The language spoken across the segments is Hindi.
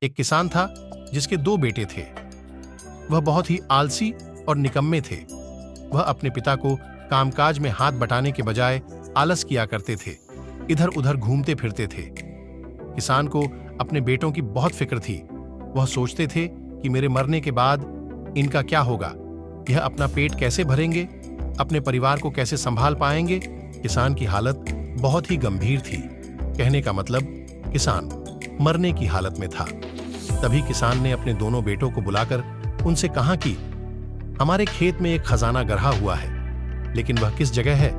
एक किसान था जिसके 2 बेटे थे। वह बहुत ही आलसी और निकम्मे थे। वह अपने पिता को कामकाज में हाथ बटाने के बजाय आलस किया करते थे, इधर उधर घूमते फिरते थे। किसान को अपने बेटों की बहुत फिक्र थी। वह सोचते थे कि मेरे मरने के बाद इनका क्या होगा, यह अपना पेट कैसे भरेंगे, अपने परिवार को कैसे संभाल पाएंगे। किसान की हालत बहुत ही गंभीर थी। कहने का मतलब किसान मरने की हालत में था। तभी किसान ने अपने दोनों बेटों को बुलाकर उनसे कहा कि हमारे खेत में एक खजाना गढ़ा हुआ है, लेकिन वह किस जगह है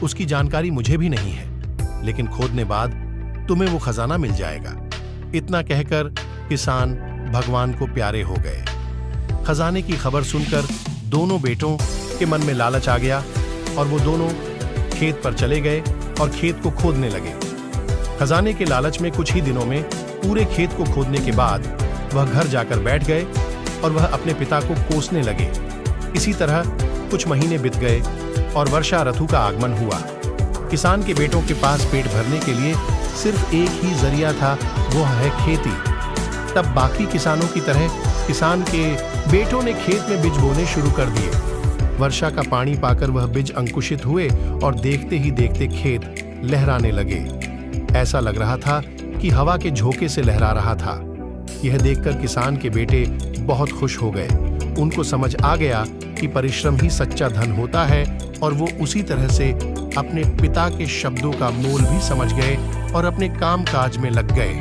उसकी जानकारी मुझे भी नहीं है, लेकिन खोदने बाद तुम्हें वो खजाना मिल जाएगा। इतना कहकर किसान भगवान को प्यारे हो गए। खजाने की खबर सुनकर दोनों बेटों के मन में लालच आ गया और वो दोनों खेत पर चले गए और खेत को खोदने लगे। खजाने के लालच में कुछ ही दिनों में पूरे खेत को खोदने के बाद वह घर जाकर बैठ गए और वह अपने पिता को कोसने लगे। इसी तरह कुछ महीने बीत गए और वर्षा ऋतु का आगमन हुआ। किसान के बेटों के पास पेट भरने के लिए सिर्फ एक ही जरिया था, वो है खेती। तब बाकी किसानों की तरह किसान के बेटों ने खेत में बीज बोने शुरू कर दिए। वर्षा का पानी पाकर वह बीज अंकुशित हुए और देखते ही देखते खेत लहराने लगे। ऐसा लग रहा था कि हवा के झोंके से लहरा रहा था। यह देखकर किसान के बेटे बहुत खुश हो गए। उनको समझ आ गया कि परिश्रम ही सच्चा धन होता है और वो उसी तरह से अपने पिता के शब्दों का मोल भी समझ गए और अपने कामकाज में लग गए।